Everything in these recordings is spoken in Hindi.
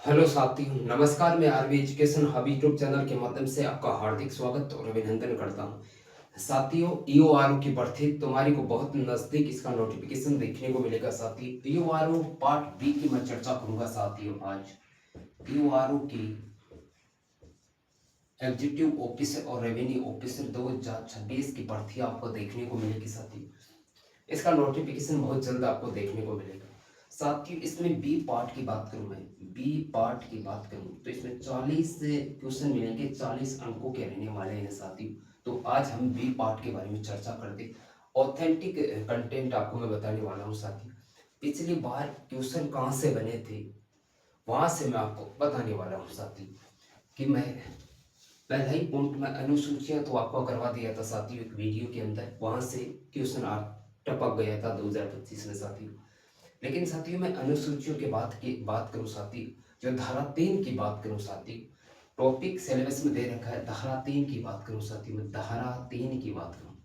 हेलो साथियों, नमस्कार। मैं RB education hub YouTube channel के माध्यम से आपका हार्दिक स्वागत और अभिनंदन करता हूं। साथियों, ईओआरओ की भर्ती तुम्हारी को बहुत नजदीक इसका नोटिफिकेशन देखने को मिलेगा। साथियों, ईओआरओ पार्ट बी की मैं चर्चा करूंगा। साथियों, आज ईओआरओ की एग्जीक्यूटिव ऑफिसर और रेवेन्यू ऑफिसर 2026 की भर्ती आपको देखने को मिलेगी। साथियों, इसका नोटिफिकेशन बहुत जल्द आपको देखने को मिलेगा। साथियों, इसमें बी पार्ट की बात करूं, मैं बी पार्ट की बात करूं तो इसमें 40 क्वेश्चन मिलेंगे, 40 अंकों के रहने वाले हैं। साथियों, तो आज हम बी पार्ट के बारे में चर्चा करते। ऑथेंटिक कंटेंट आपको मैं बताने वाला हूं। साथियों, पिछली बार क्वेश्चन कहां से बने थे वहां से मैं आपको बताने वाला हूं। साथियों, कि मैं पहला ही पॉइंट में अनुसूचियां तो आपको करवा दिया था। साथियों, एक वीडियो के अंदर वहां से क्वेश्चन आ टपक गया था 2025 में। साथियों, लेकिन साथियों मैं अनुसूचियों के बात करूं। साथियों, जो धारा 3 की बात करूं। साथियों, टॉपिक सिलेबस में दे रखा है धारा 3 की बात करूं। साथियों, मैं धारा 3 की बात करूं।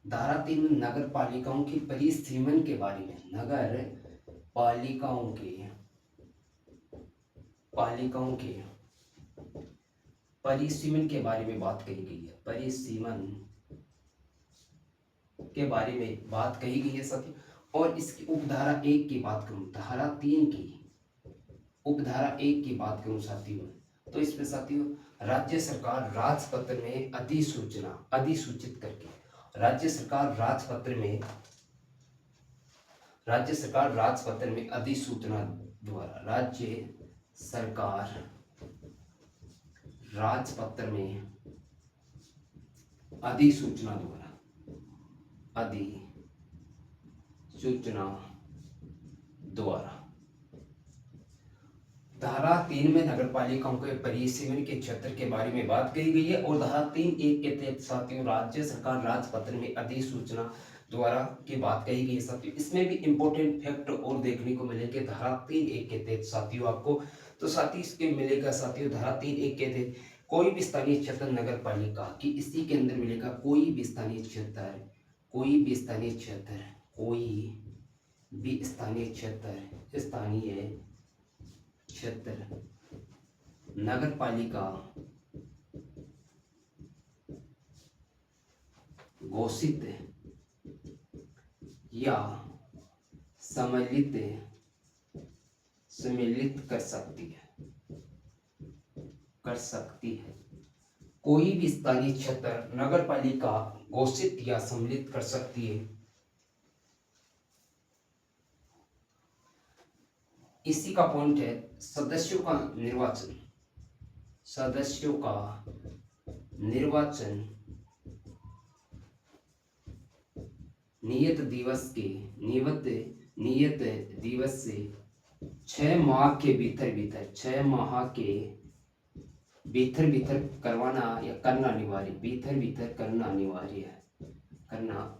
धारा 3 में नगर पालिकाओं की परिसीमन के बारे में, नगर पालिकाओं के पालिकाओं के परिसीमन के बारे में बात कही गई है। परिसीमन के बारे में बात कही गई है। साथियों, और इसकी उपधारा 1 की बात करूं, धारा 3 की उपधारा 1 की बात करूं। साथियों, तो इसमें साथियों राज्य सरकार राजपत्र में अधिसूचित करके राज्य सरकार राजपत्र में अधिसूचना द्वारा राज्य सरकार राजपत्र में अधिसूचना द्वारा धारा 3 में नगर पालिकाओं के परिसीमन के क्षेत्र के बारे में बात कही गई है। और धारा 3(1) के तहत साथियों राज्य सरकार राजपत्र में अधिसूचना द्वारा की बात कही गई है। साथियों, इसमें भी इंपॉर्टेंट फैक्ट और देखने को मिलेंगे धारा 3(1) के तहत। साथियों, आपको तो साथियों इसके मिलेगा। साथियों, धारा 3(1) के तहत कोई भी स्थानीय क्षेत्र नगर पालिका की इसी के अंदर मिलेगा। कोई भी स्थानीय क्षेत्र नगर पालिका घोषित या सम्मिलित कर सकती है। कोई भी स्थानीय क्षेत्र नगर पालिका घोषित या सम्मिलित कर सकती है। इसी का पॉइंट है सदस्यों का निर्वाचन नियत दिवस से 6 माह के भीतर करवाना या करना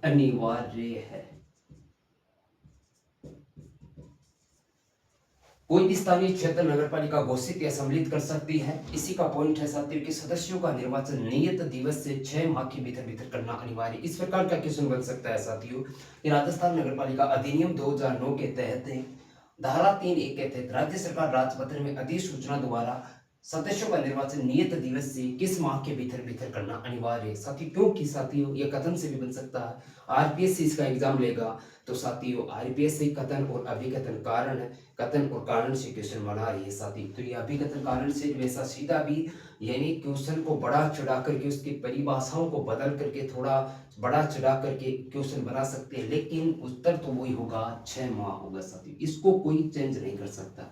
अनिवार्य है। कोई भी स्थानीय क्षेत्र नगर पालिका घोषित या सम्मिलित कर सकती है। इसी का पॉइंट है साथियों कि सदस्यों का निर्वाचन नियत दिवस से 6 माह के भीतर करना अनिवार्य। इस प्रकार का क्वेश्चन बन सकता है साथियों कि राजस्थान नगर पालिका अधिनियम 2009 के तहत धारा 3(1) के तहत राज्य सरकार राजपत्र में अधिसूचना द्वारा सदस्यों का निर्वाचन नियत दिवस से किस माह के भीतर करना अनिवार्य है। साथियों, क्योंकि साथियों ये कथन से भी बन सकता है, आरपीएस इसका एग्जाम लेगा तो साथियों आरपीएस से कथन और अभिकथन कारण से क्वेश्चन बना रही है। साथियों, तो ये अभिकथन कारण से वैसा सीधा भी यानी क्वेश्चन को बड़ा चढ़ा करके उसकी परिभाषाओं को बदल करके थोड़ा बड़ा चढ़ा करके क्वेश्चन बना सकते हैं, लेकिन उत्तर तो वही होगा, 6 माह होगा। साथियों, इसको कोई चेंज नहीं कर सकता।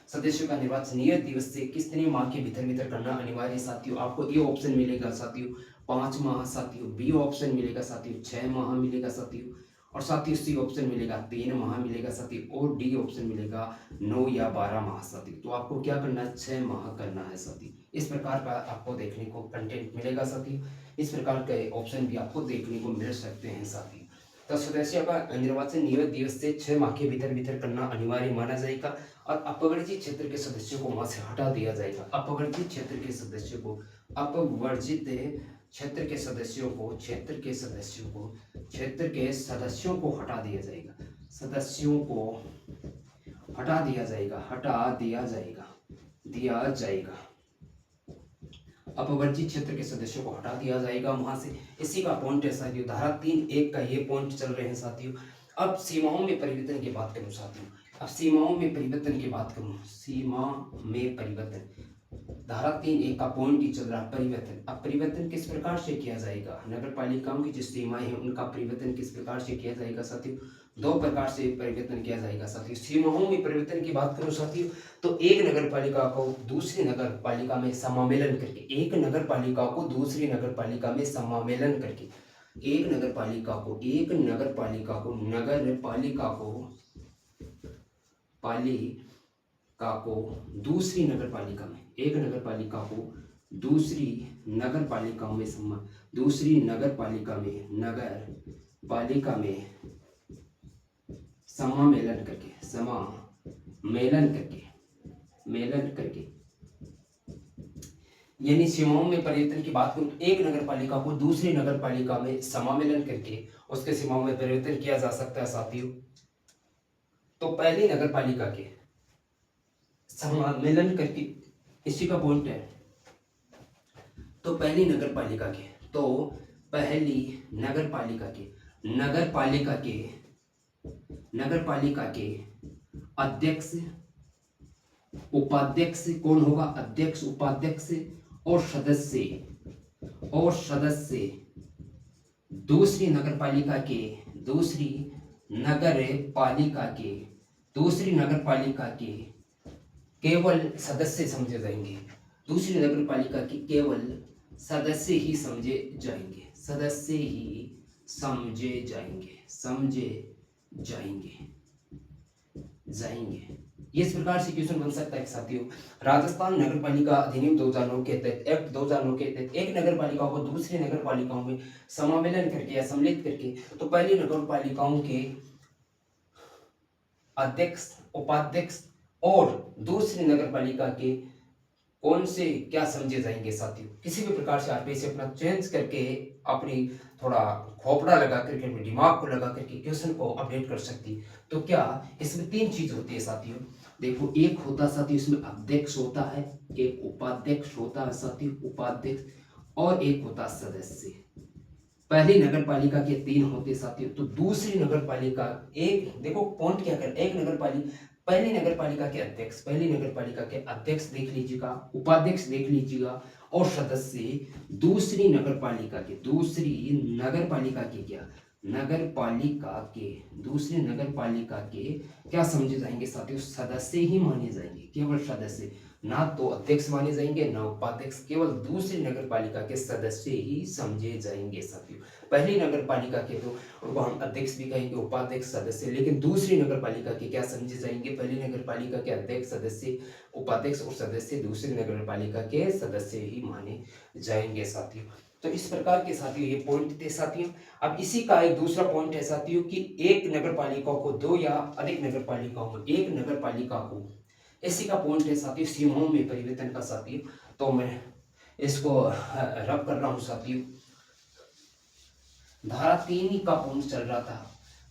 सदस्यों का निर्वाचन नियत दिवस से कितने माह के भीतर करना अनिवार्य। साथियों, आपको ए ऑप्शन मिलेगा साथियों 5 माह, साथियों बी ऑप्शन मिलेगा साथियों 6 माह मिलेगा साथियों, और साथियों सी ऑप्शन मिलेगा 3 माह मिलेगा साथियों, और डी ऑप्शन मिलेगा 9 या 12 माह। साथियों, तो आपको क्या करना है, 6 माह करना है। साथियों, इस प्रकार का आपको देखने को कंटेंट मिलेगा। साथियों, इस प्रकार के ऑप्शन भी आपको देखने को मिल सकते हैं। साथियों, तो सदस्यों का निर्वाचन नियत दिवस से 6 माह के भीतर करना अनिवार्य माना जाएगा, और अपवर्जित क्षेत्र के सदस्यों को वहां से हटा दिया जाएगा। अपवर्जित क्षेत्र के सदस्यों को हटा दिया जाएगा। दिया जाएगा। अपवर्जित क्षेत्र के सदस्यों को हटा दिया जाएगा वहां से। इसी का पॉइंट है साथियों, धारा 3(1) का ये पॉइंट चल रहे हैं साथियों। अब सीमाओं में परिवर्तन की बात करूं साथियों, अब सीमाओं में परिवर्तन की बात करूं, सीमा में परिवर्तन, धारा 3(1) का पॉइंट ही चल रहा है परिवर्तन। अब परिवर्तन किस प्रकार से किया जाएगा, नगर पालिकाओं की जो सीमाएं हैं उनका परिवर्तन किस प्रकार से किया जाएगा साथियों, दो प्रकार से परिवर्तन किया जाएगा साथियों। सीमाओं में परिवर्तन की बात करूं साथियों, तो एक नगर पालिका को दूसरी नगर पालिका में समामेलन करके, एक नगर पालिका को दूसरी नगर पालिका में समामेलन करके, एक नगर पालिका को नगर पालिका को दूसरी नगर पालिका में, एक नगर पालिका को दूसरी नगर पालिकाओं में दूसरी नगर पालिका में समामेलन करके यानी सीमाओं में परिवर्तन की बात करूं तो एक नगर पालिका को दूसरी नगर पालिका में समामेलन करके उसके सीमाओं में परिवर्तन किया जा सकता है साथियों। तो पहली नगर पालिका के सम्मेलन करके, इसी का पॉइंट है। तो पहली नगर पालिका के अध्यक्ष उपाध्यक्ष कौन होगा, अध्यक्ष उपाध्यक्ष और सदस्य दूसरी नगर पालिका के केवल सदस्य समझे जाएंगे, दूसरी नगर पालिका के केवल सदस्य ही समझे जाएंगे। ये इस प्रकार से क्वेश्चन बन सकता है साथियों। राजस्थान नगर पालिका अधिनियम 2009 के तहत, एक्ट 2009 के तहत एक नगर पालिका को दूसरी नगर पालिकाओं में समामेलन करके या सम्मिलित करके, तो पहली नगर पालिकाओं के अध्यक्ष उपाध्यक्ष और दूसरी नगर पालिका के कौन से क्या समझे जाएंगे साथियों। किसी भी प्रकार से आप इसे अपना चेंज करके, अपनी थोड़ा खोपड़ा लगा करके, अपने दिमाग को लगा करके क्वेश्चन को अपडेट कर सकती। तो क्या इसमें तीन चीज होती है साथियों, देखो, एक होता साथियों इसमें अध्यक्ष होता है, एक उपाध्यक्ष होता है साथियों, उपाध्यक्ष, और एक होता सदस्य। पहली नगर पालिका के तीन होते साथियों, तो दूसरी नगर पालिका एक, देखो पॉइंट क्या कर, एक नगर पालिका, पहली नगर पालिका के अध्यक्ष, पहली नगर पालिका के अध्यक्ष देख लीजिएगा, उपाध्यक्ष देख लीजिएगा, और सदस्य दूसरी नगर पालिका के क्या, दूसरी नगर पालिका के क्या समझे जाएंगे साथियों, सदस्य ही माने जाएंगे, केवल सदस्य, ना तो अध्यक्ष माने जाएंगे ना उपाध्यक्ष, केवल दूसरी नगर पालिका के सदस्य ही समझे जाएंगे साथियों। पहली नगर पालिका के तो उनको हम अध्यक्ष भी कहेंगे, उपाध्यक्ष, सदस्य, लेकिन दूसरी नगर पालिका के क्या समझे जाएंगे, पहली नगर पालिका के अध्यक्ष, सदस्य, उपाध्यक्ष और सदस्य दूसरी नगर पालिका के सदस्य ही माने जाएंगे साथियों। तो इस प्रकार के साथियों ये पॉइंट थे साथियों। अब इसी का एक दूसरा पॉइंट है साथियों कि एक नगर पालिका को दो या अधिक नगर पालिकाओं में, एक नगर पालिका को, इसी का पॉइंट है साथियों सीमाओं में परिवर्तन का साथियों। तो मैं इसको रब कर रहा हूं साथियों। धारा 3 का पॉइंट चल रहा था,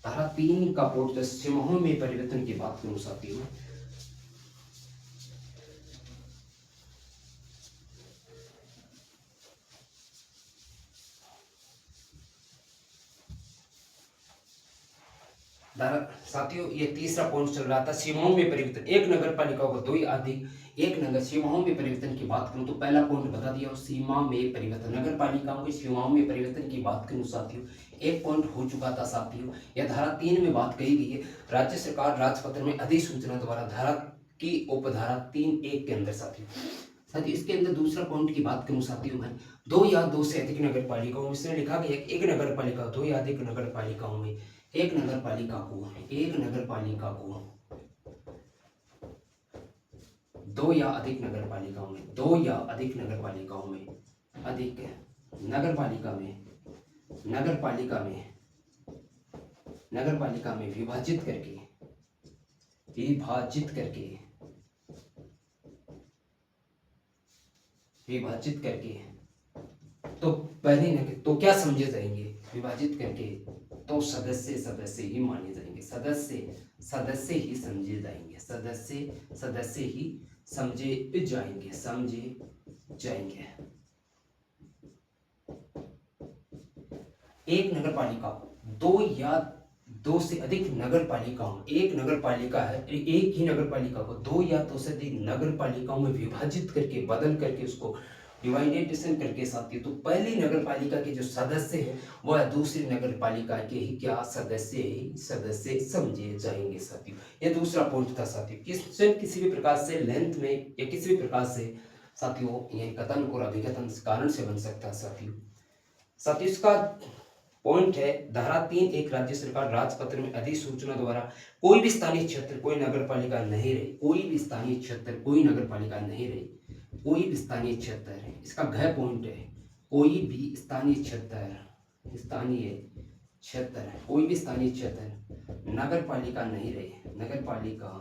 धारा 3 का पॉइंट सीमाओं में परिवर्तन की बात करूं साथियों। साथियों ये तीसरा पॉइंट चल रहा था सीमाओं में परिवर्तन, एक नगर पालिका को दो या अधिक, एक नगर सीमाओं में परिवर्तन की बात करूं तो पहला पॉइंट बता दिया, सीमा में परिवर्तन, नगर पालिकाओं की सीमाओं में परिवर्तन की बात करूं साथियों, एक पॉइंट हो चुका था साथियों। यह धारा 3 में बात कही गई है, राज्य सरकार राजपत्र में अधिसूचना द्वारा धारा की उपधारा 3(1) के अंदर साथियों, इसके अंदर दूसरा पॉइंट की बात करूं साथियों मैं, दो या दो से अधिक नगर पालिकाओं में, इसमें लिखा गया एक नगर पालिका, दो या अधिक नगर पालिकाओं में, एक नगर पालिका को दो या अधिक नगर पालिकाओं में, दो या अधिक नगर पालिकाओं में, अधिक नगर पालिका में, नगर पालिका में विभाजित करके तो पहली नगर तो क्या समझे जाएंगे, विभाजित करके तो सदस्य सदस्य ही माने जाएंगे, सदस्य सदस्य ही समझे जाएंगे, सदस्य सदस्य ही समझे जाएंगे, समझे जाएंगे। एक नगर पालिका दो या दो से अधिक नगर पालिकाओं, एक नगर पालिका है, एक ही नगर पालिका को दो या दो से अधिक नगर पालिकाओं में विभाजित करके, बदल करके, उसको डिवाइडेशन करके साथियों, तो पहली नगर पालिका के जो सदस्य हैं वह दूसरी नगर पालिका के ही क्या सदस्य ही सदस्य समझे जाएंगे साथियों। ये दूसरा पॉइंट था साथियों। किसी भी प्रकार से लेंथ में या किसी भी प्रकार से साथियों ये कथन और अभिकथन कारण से बन सकता है साथियों। साथियों इसका पॉइंट है धारा 3, एक राज्य सरकार राजपत्र में अधिसूचना द्वारा कोई भी स्थानीय क्षेत्र कोई नगर पालिका नहीं रही, कोई भी स्थानीय क्षेत्र कोई नगर पालिका नहीं रही, कोई भी स्थानीय क्षेत्र है, इसका घ पॉइंट है, कोई भी स्थानीय क्षेत्र, स्थानीय क्षेत्र कोई भी स्थानीय क्षेत्र नगर पालिका नहीं रही, नगर पालिका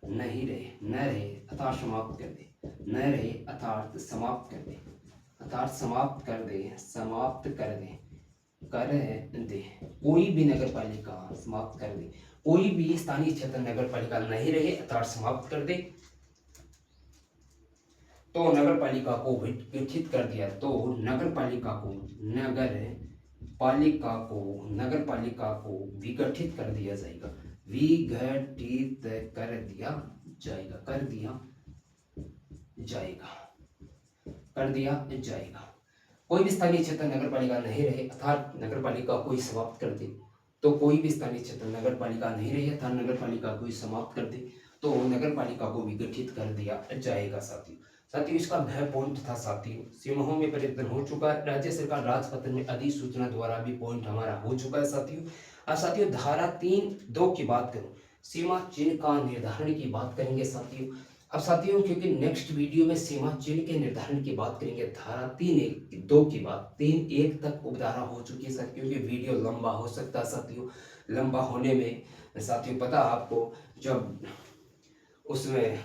नहीं रहे, न रहे अर्थात समाप्त कर दे, न रहे अर्थात समाप्त कर दे, अर्थात समाप्त कर दे, समाप्त कर दे, कर दे, कोई भी नगर पालिका समाप्त कर दे, कोई भी स्थानीय क्षेत्र नगर पालिका नहीं रहे अर्थात समाप्त कर दे, तो नगर पालिका को विकसित कर दिया, तो नगर पालिका को नगर पालिका को विगठित कर दिया जाएगा, विघटित कर दिया जाएगा, कर दिया जाएगा, कर दिया जाएगा। कोई भी स्थानीय क्षेत्र नगर पालिका नहीं रहे अर्थात नगर पालिका को ही समाप्त कर दे, तो कोई भी स्थानीय क्षेत्र नगर पालिका नहीं रही अर्थात नगर पालिका को ही समाप्त कर दे, तो नगर पालिका को विगठित कर दिया जाएगा साथियों। साथियों इसका वह पॉइंट था साथियों, सीमाओं में परिवर्तन हो चुका है, राज्य सरकार राजपत्र में अधिसूचना द्वारा भी पॉइंट हमारा हो चुका है साथियों। अब साथियों धारा 3(2) की बात करूं, सीमा चिन्ह का निर्धारण की बात करेंगे साथियों। अब साथियों क्योंकि नेक्स्ट वीडियो में सीमा चिन्ह के निर्धारण की बात करेंगे, धारा 3(2) की बात 3(1) तक उपधारा हो चुकी है साथियों, क्योंकि वीडियो लंबा हो सकता है साथियों। लंबा होने में साथियों पता आपको जब उसमें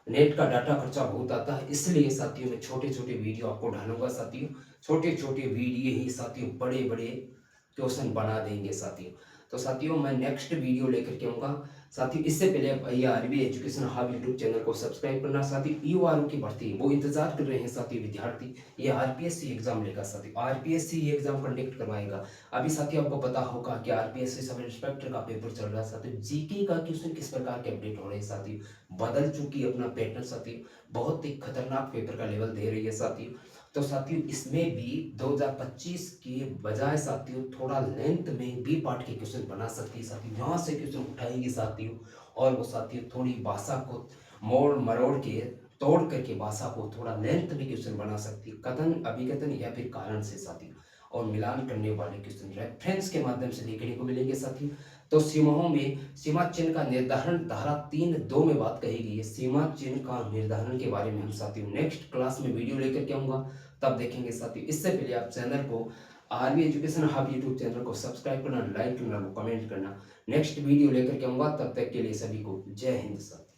नेट का डाटा खर्चा बहुत आता है, इसलिए साथियों मैं छोटे छोटे वीडियो आपको डालूंगा साथियों, छोटे छोटे वीडियो ही साथियों बड़े बड़े क्वेश्चन बना देंगे साथियों। तो साथियों मैं नेक्स्ट वीडियो लेकर के आऊँगा साथियों। इससे पहले ये RB education hub YouTube channel को सब्सक्राइब करना साथियों। ईओआरओ की भर्ती वो इंतजार कर रहे हैं साथियों विद्यार्थी, ये आरपीएससी एग्जाम लेगा साथियों, आरपीएससी एग्जाम कंडक्ट करवाएगा। अभी साथियों आपको पता होगा कि आरपीएससी सब इंस्पेक्टर का पेपर चल रहा है साथियों, जीके का क्वेश्चन किस प्रकार के अपडेट हो रहे हैं साथियों, बदल चुकी अपना पैटर्न साथियों, बहुत ही खतरनाक पेपर का लेवल दे रही है साथियों। तो साथियों इसमें भी 2025 के बजाय साथियों थोड़ा लेंथ में बी पार्ट के क्वेश्चन बना सकती है साथियों, यहाँ से क्वेश्चन उठाएंगे साथियों, और वो साथियों थोड़ी भाषा को मोड़ मरोड़ के तोड़ करके भाषा को थोड़ा लेंथ में क्वेश्चन बना सकती है, कथन अभिकथन या फिर कारण से साथियों, और मिलान करने वाले क्वेश्चन रेफरेंस के माध्यम से देखने को मिलेंगे साथियों। तो सीमाओं में सीमा चिन्ह का निर्धारण धारा 3(2) में बात कही गई है, सीमा चिन्ह का निर्धारण के बारे में हम साथियों नेक्स्ट क्लास में वीडियो लेकर के आऊँगा, तब देखेंगे साथियों। इससे पहले आप चैनल को RB education hub YouTube channel को सब्सक्राइब करना, लाइक करना, कमेंट करना। नेक्स्ट वीडियो लेकर के आऊँगा, तब तक के लिए सभी को जय हिंद साथियों।